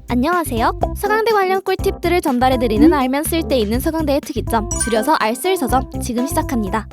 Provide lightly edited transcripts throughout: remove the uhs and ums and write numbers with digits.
안녕하세요. 서강대 관련 꿀팁들을 전달해드리는 알면 쓸데있는 서강대의 특이점, 줄여서 알쓸서점, 지금 시작합니다.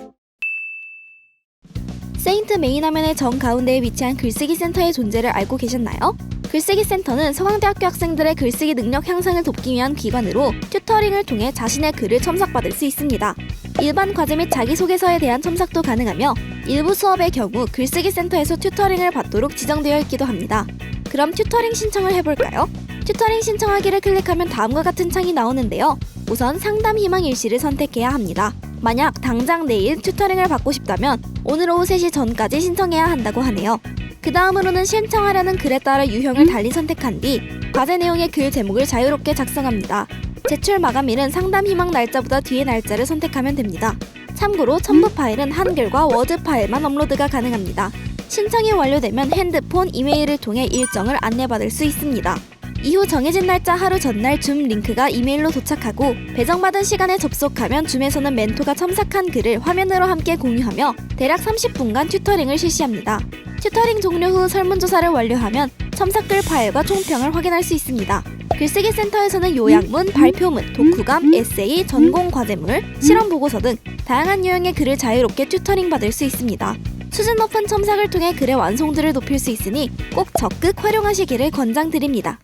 세인트 메인 화면의 정가운데에 위치한 글쓰기 센터의 존재를 알고 계셨나요? 글쓰기 센터는 서강대학교 학생들의 글쓰기 능력 향상을 돕기 위한 기관으로 튜터링을 통해 자신의 글을 첨삭받을 수 있습니다. 일반 과제 및 자기소개서에 대한 첨삭도 가능하며 일부 수업의 경우 글쓰기 센터에서 튜터링을 받도록 지정되어 있기도 합니다. 그럼 튜터링 신청을 해볼까요? 튜터링 신청하기를 클릭하면 다음과 같은 창이 나오는데요. 우선 상담 희망 일시를 선택해야 합니다. 만약 당장 내일 튜터링을 받고 싶다면 오늘 오후 3시 전까지 신청해야 한다고 하네요. 그 다음으로는 신청하려는 글에 따라 유형을 달리 선택한 뒤 과제 내용의 글 제목을 자유롭게 작성합니다. 제출 마감일은 상담 희망 날짜보다 뒤의 날짜를 선택하면 됩니다. 참고로 첨부 파일은 한글과 워드 파일만 업로드가 가능합니다. 신청이 완료되면 핸드폰, 이메일을 통해 일정을 안내받을 수 있습니다. 이후 정해진 날짜 하루 전날 줌 링크가 이메일로 도착하고 배정받은 시간에 접속하면 줌에서는 멘토가 첨삭한 글을 화면으로 함께 공유하며 대략 30분간 튜터링을 실시합니다. 튜터링 종료 후 설문조사를 완료하면 첨삭글 파일과 총평을 확인할 수 있습니다. 글쓰기 센터에서는 요약문, 발표문, 독후감, 에세이, 전공 과제물, 실험 보고서 등 다양한 유형의 글을 자유롭게 튜터링 받을 수 있습니다. 수준 높은 첨삭을 통해 글의 완성도를 높일 수 있으니 꼭 적극 활용하시기를 권장드립니다.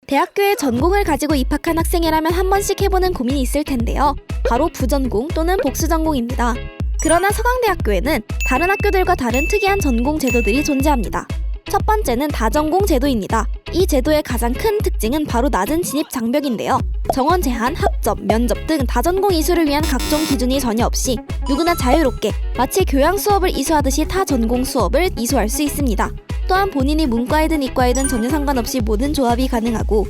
대학교에 전공을 가지고 입학한 학생이라면 한 번씩 해보는 고민이 있을 텐데요. 바로 부전공 또는 복수전공입니다. 그러나 서강대학교에는 다른 학교들과 다른 특이한 전공 제도들이 존재합니다. 첫 번째는 다전공 제도입니다. 이 제도의 가장 큰 특징은 바로 낮은 진입 장벽인데요. 정원 제한, 학점, 면접 등 다전공 이수를 위한 각종 기준이 전혀 없이 누구나 자유롭게 마치 교양 수업을 이수하듯이 타 전공 수업을 이수할 수 있습니다. 또한 본인이 문과이든 이과이든 전혀 상관없이 모든 조합이 가능하고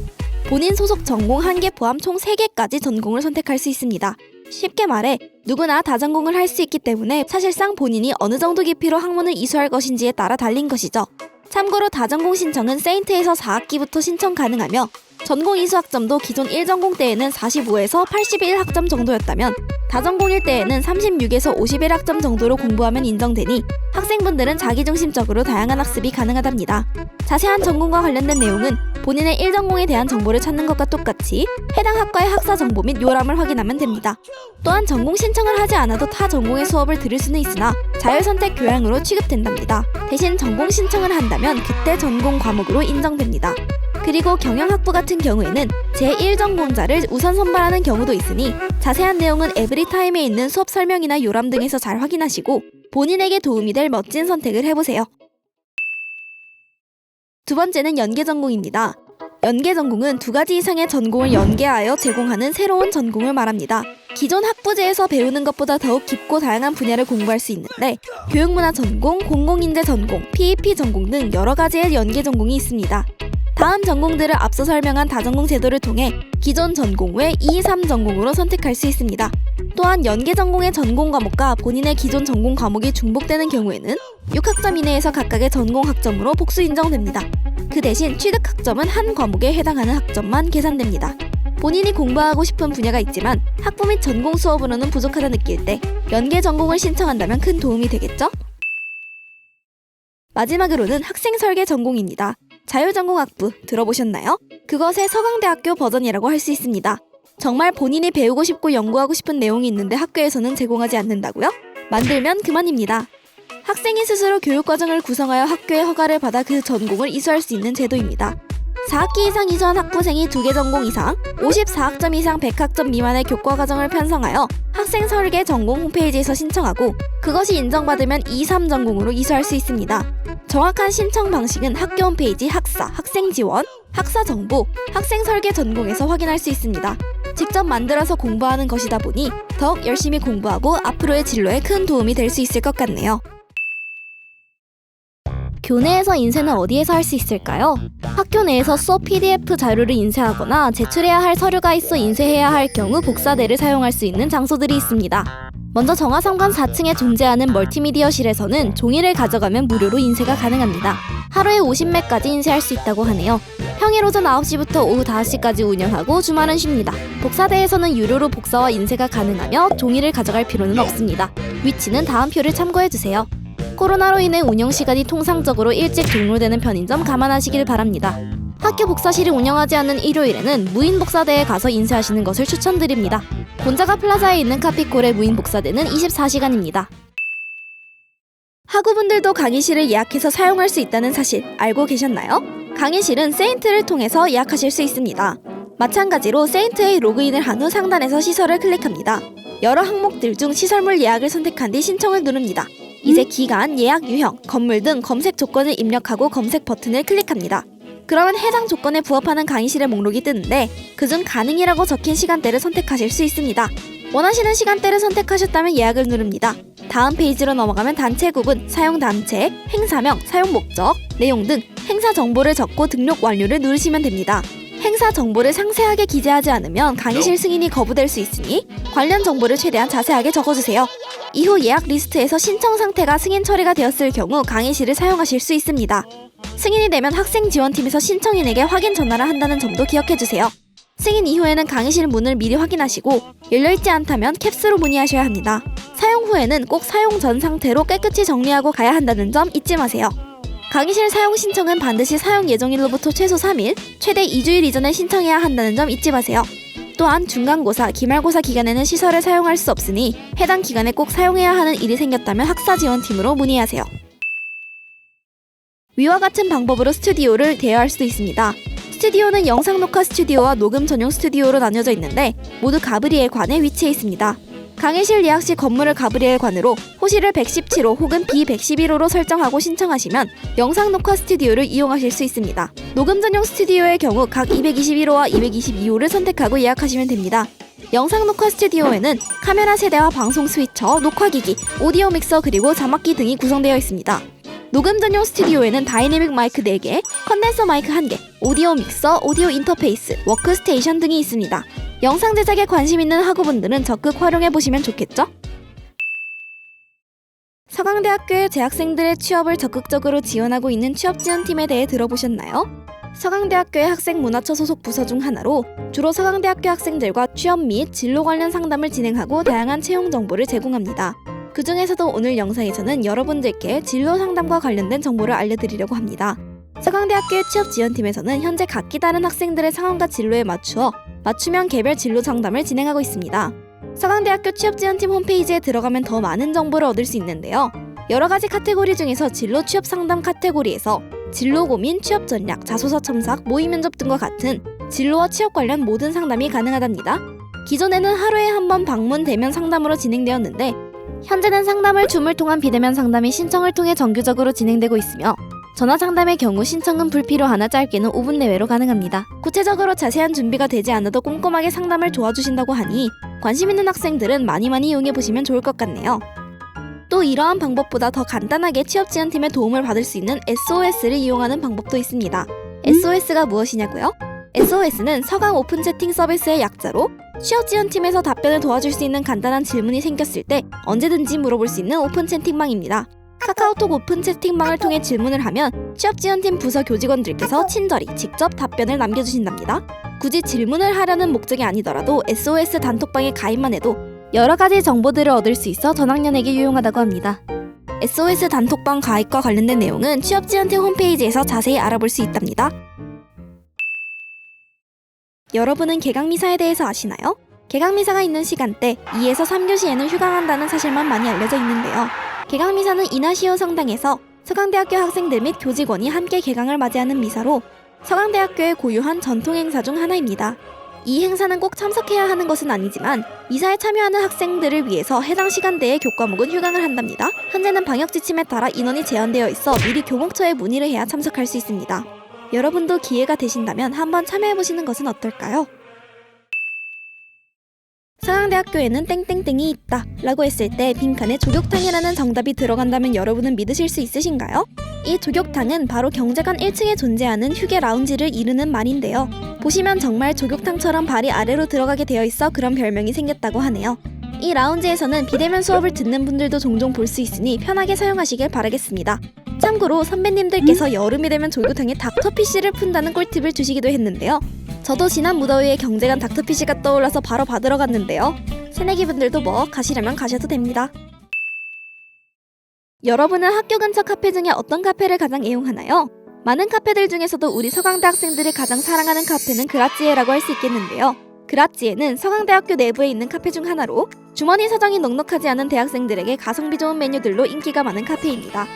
본인 소속 전공 1개 포함 총 3개까지 전공을 선택할 수 있습니다. 쉽게 말해 누구나 다전공을 할 수 있기 때문에 사실상 본인이 어느 정도 깊이로 학문을 이수할 것인지에 따라 달린 것이죠. 참고로 다전공 신청은 세인트에서 4학기부터 신청 가능하며 전공 이수 학점도 기존 1전공 때에는 45에서 81학점 정도였다면 다전공일 때에는 36에서 51학점 정도로 공부하면 인정되니 학생분들은 자기중심적으로 다양한 학습이 가능하답니다. 자세한 전공과 관련된 내용은 본인의 1전공에 대한 정보를 찾는 것과 똑같이 해당 학과의 학사 정보 및 요람을 확인하면 됩니다. 또한 전공 신청을 하지 않아도 타 전공의 수업을 들을 수는 있으나 자율선택 교양으로 취급된답니다. 대신 전공 신청을 한다면 그때 전공 과목으로 인정됩니다. 그리고 경영학부 같은 경우에는 제1전공자를 우선 선발하는 경우도 있으니 자세한 내용은 에브리타임에 있는 수업 설명이나 요람 등에서 잘 확인하시고 본인에게 도움이 될 멋진 선택을 해보세요. 두 번째는 연계전공입니다. 연계전공은 2가지 이상의 전공을 연계하여 제공하는 새로운 전공을 말합니다. 기존 학부제에서 배우는 것보다 더욱 깊고 다양한 분야를 공부할 수 있는데 교육문화 전공, 공공인재 전공, PEP 전공 등 여러 가지의 연계전공이 있습니다. 다음 전공들을 앞서 설명한 다전공 제도를 통해 기존 전공 외 2, 3전공으로 선택할 수 있습니다. 또한 연계전공의 전공 과목과 본인의 기존 전공 과목이 중복되는 경우에는 6학점 이내에서 각각의 전공 학점으로 복수 인정됩니다. 그 대신 취득 학점은 한 과목에 해당하는 학점만 계산됩니다. 본인이 공부하고 싶은 분야가 있지만 학부 및 전공 수업으로는 부족하다 느낄 때 연계 전공을 신청한다면 큰 도움이 되겠죠? 마지막으로는 학생 설계 전공입니다. 자율전공학부 들어보셨나요? 그것의 서강대학교 버전이라고 할 수 있습니다. 정말 본인이 배우고 싶고 연구하고 싶은 내용이 있는데 학교에서는 제공하지 않는다고요? 만들면 그만입니다. 학생이 스스로 교육과정을 구성하여 학교의 허가를 받아 그 전공을 이수할 수 있는 제도입니다. 4학기 이상 이수한 학부생이 2개 전공 이상, 54학점 이상 100학점 미만의 교과과정을 편성하여 학생 설계 전공 홈페이지에서 신청하고 그것이 인정받으면 2, 3전공으로 이수할 수 있습니다. 정확한 신청 방식은 학교 홈페이지 학사, 학생지원, 학사정보, 학생설계 전공에서 확인할 수 있습니다. 직접 만들어서 공부하는 것이다 보니 더욱 열심히 공부하고 앞으로의 진로에 큰 도움이 될 수 있을 것 같네요. 교내에서 인쇄는 어디에서 할 수 있을까요? 학교 내에서 수업 PDF 자료를 인쇄하거나 제출해야 할 서류가 있어 인쇄해야 할 경우 복사대를 사용할 수 있는 장소들이 있습니다. 먼저 정화상관 4층에 존재하는 멀티미디어실에서는 종이를 가져가면 무료로 인쇄가 가능합니다. 하루에 50매까지 인쇄할 수 있다고 하네요. 평일 오전 9시부터 오후 5시까지 운영하고 주말은 쉽니다. 복사대에서는 유료로 복사와 인쇄가 가능하며 종이를 가져갈 필요는 없습니다. 위치는 다음 표를 참고해주세요. 코로나로 인해 운영시간이 통상적으로 일찍 종료되는 편인 점 감안하시길 바랍니다. 학교 복사실이 운영하지 않는 일요일에는 무인 복사대에 가서 인쇄하시는 것을 추천드립니다. 곤자가 플라자에 있는 카피콜의 무인 복사대는 24시간입니다. 학우분들도 강의실을 예약해서 사용할 수 있다는 사실 알고 계셨나요? 강의실은 세인트를 통해서 예약하실 수 있습니다. 마찬가지로 세인트에 로그인을 한 후 상단에서 시설을 클릭합니다. 여러 항목들 중 시설물 예약을 선택한 뒤 신청을 누릅니다. 이제 기간, 예약 유형, 건물 등 검색 조건을 입력하고 검색 버튼을 클릭합니다. 그러면 해당 조건에 부합하는 강의실의 목록이 뜨는데 그중 가능이라고 적힌 시간대를 선택하실 수 있습니다. 원하시는 시간대를 선택하셨다면 예약을 누릅니다. 다음 페이지로 넘어가면 단체 구분, 사용 단체, 행사명, 사용 목적, 내용 등 행사 정보를 적고 등록 완료를 누르시면 됩니다. 행사 정보를 상세하게 기재하지 않으면 강의실 승인이 거부될 수 있으니 관련 정보를 최대한 자세하게 적어주세요. 이후 예약 리스트에서 신청 상태가 승인 처리가 되었을 경우 강의실을 사용하실 수 있습니다. 승인이 되면 학생 지원팀에서 신청인에게 확인 전화를 한다는 점도 기억해주세요. 승인 이후에는 강의실 문을 미리 확인하시고 열려있지 않다면 캡스로 문의하셔야 합니다. 사용 후에는 꼭 사용 전 상태로 깨끗이 정리하고 가야 한다는 점 잊지 마세요. 강의실 사용 신청은 반드시 사용 예정일로부터 최소 3일, 최대 2주일 이전에 신청해야 한다는 점 잊지 마세요. 또한 중간고사, 기말고사 기간에는 시설을 사용할 수 없으니 해당 기간에 꼭 사용해야 하는 일이 생겼다면 학사지원팀으로 문의하세요. 위와 같은 방법으로 스튜디오를 대여할 수도 있습니다. 스튜디오는 영상 녹화 스튜디오와 녹음 전용 스튜디오로 나뉘어져 있는데 모두 가브리엘관에 위치해 있습니다. 강의실 예약 시 건물을 가브리엘관으로 호실을 117호 혹은 B111호로 설정하고 신청하시면 영상 녹화 스튜디오를 이용하실 수 있습니다. 녹음 전용 스튜디오의 경우 각 221호와 222호를 선택하고 예약하시면 됩니다. 영상 녹화 스튜디오에는 카메라 세대와 방송 스위처, 녹화기기, 오디오 믹서 그리고 자막기 등이 구성되어 있습니다. 녹음 전용 스튜디오에는 다이내믹 마이크 4개, 컨덴서 마이크 1개, 오디오 믹서, 오디오 인터페이스, 워크스테이션 등이 있습니다. 영상 제작에 관심 있는 학우분들은 적극 활용해보시면 좋겠죠? 서강대학교의 재학생들의 취업을 적극적으로 지원하고 있는 취업지원팀에 대해 들어보셨나요? 서강대학교의 학생문화처 소속 부서 중 하나로 주로 서강대학교 학생들과 취업 및 진로 관련 상담을 진행하고 다양한 채용 정보를 제공합니다. 그 중에서도 오늘 영상에서는 여러분들께 진로 상담과 관련된 정보를 알려드리려고 합니다. 서강대학교의 취업지원팀에서는 현재 각기 다른 학생들의 상황과 진로에 맞추어 맞춤형 개별 진로 상담을 진행하고 있습니다. 서강대학교 취업지원팀 홈페이지에 들어가면 더 많은 정보를 얻을 수 있는데요. 여러가지 카테고리 중에서 진로 취업 상담 카테고리에서 진로 고민, 취업 전략, 자소서 첨삭, 모의 면접 등과 같은 진로와 취업 관련 모든 상담이 가능하답니다. 기존에는 하루에 한 번 방문 대면 상담으로 진행되었는데 현재는 상담을 줌을 통한 비대면 상담이 신청을 통해 정규적으로 진행되고 있으며 전화 상담의 경우 신청은 불필요하나 짧게는 5분 내외로 가능합니다. 구체적으로 자세한 준비가 되지 않아도 꼼꼼하게 상담을 도와주신다고 하니 관심 있는 학생들은 많이 이용해보시면 좋을 것 같네요. 또 이러한 방법보다 더 간단하게 취업지원팀의 도움을 받을 수 있는 SOS를 이용하는 방법도 있습니다. SOS가 무엇이냐고요? SOS는 서강 오픈 채팅 서비스의 약자로 취업지원팀에서 답변을 도와줄 수 있는 간단한 질문이 생겼을 때 언제든지 물어볼 수 있는 오픈 채팅방입니다. 카카오톡 오픈 채팅방을 통해 질문을 하면 취업지원팀 부서 교직원들께서 친절히 직접 답변을 남겨주신답니다. 굳이 질문을 하려는 목적이 아니더라도 SOS 단톡방에 가입만 해도 여러 가지 정보들을 얻을 수 있어 전학년에게 유용하다고 합니다. SOS 단톡방 가입과 관련된 내용은 취업지원팀 홈페이지에서 자세히 알아볼 수 있답니다. 여러분은 개강미사에 대해서 아시나요? 개강미사가 있는 시간대 2에서 3교시에는 휴강한다는 사실만 많이 알려져 있는데요. 개강미사는 이나시오 성당에서 서강대학교 학생들 및 교직원이 함께 개강을 맞이하는 미사로 서강대학교의 고유한 전통 행사 중 하나입니다. 이 행사는 꼭 참석해야 하는 것은 아니지만 미사에 참여하는 학생들을 위해서 해당 시간대에 교과목은 휴강을 한답니다. 현재는 방역 지침에 따라 인원이 제한되어 있어 미리 교목처에 문의를 해야 참석할 수 있습니다. 여러분도 기회가 되신다면 한번 참여해보시는 것은 어떨까요? 서강대학교에는 땡땡땡이 있다 라고 했을 때 빈칸에 조격탕이라는 정답이 들어간다면 여러분은 믿으실 수 있으신가요? 이 조격탕은 바로 경제관 1층에 존재하는 휴게 라운지를 이르는 말인데요. 보시면 정말 조격탕처럼 발이 아래로 들어가게 되어 있어 그런 별명이 생겼다고 하네요. 이 라운지에서는 비대면 수업을 듣는 분들도 종종 볼 수 있으니 편하게 사용하시길 바라겠습니다. 참고로 선배님들께서 여름이 되면 조교탕에 닥터피쉬를 푼다는 꿀팁을 주시기도 했는데요. 저도 지난 무더위에 경제관 닥터피쉬가 떠올라서 바로 받으러 갔는데요. 새내기분들도 뭐 가시려면 가셔도 됩니다. 여러분은 학교 근처 카페 중에 어떤 카페를 가장 애용하나요? 많은 카페들 중에서도 우리 서강대 학생들이 가장 사랑하는 카페는 그라찌에라고 할 수 있겠는데요. 그라찌에는 서강대학교 내부에 있는 카페 중 하나로 주머니 사정이 넉넉하지 않은 대학생들에게 가성비 좋은 메뉴들로 인기가 많은 카페입니다.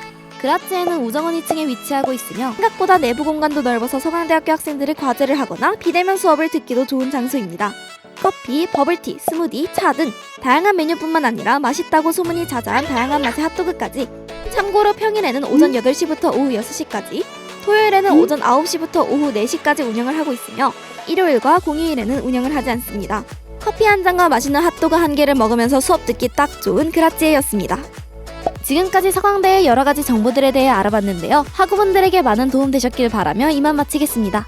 그라찌에는 우정원 2층에 위치하고 있으며 생각보다 내부 공간도 넓어서 서강대학교 학생들이 과제를 하거나 비대면 수업을 듣기도 좋은 장소입니다. 커피, 버블티, 스무디, 차 등 다양한 메뉴뿐만 아니라 맛있다고 소문이 자자한 다양한 맛의 핫도그까지. 참고로 평일에는 오전 8시부터 오후 6시까지, 토요일에는 오전 9시부터 오후 4시까지 운영을 하고 있으며 일요일과 공휴일에는 운영을 하지 않습니다. 커피 한 잔과 맛있는 핫도그 한 개를 먹으면서 수업 듣기 딱 좋은 그라찌에였습니다. 지금까지 서강대의 여러가지 정보들에 대해 알아봤는데요. 학우분들에게 많은 도움 되셨길 바라며 이만 마치겠습니다.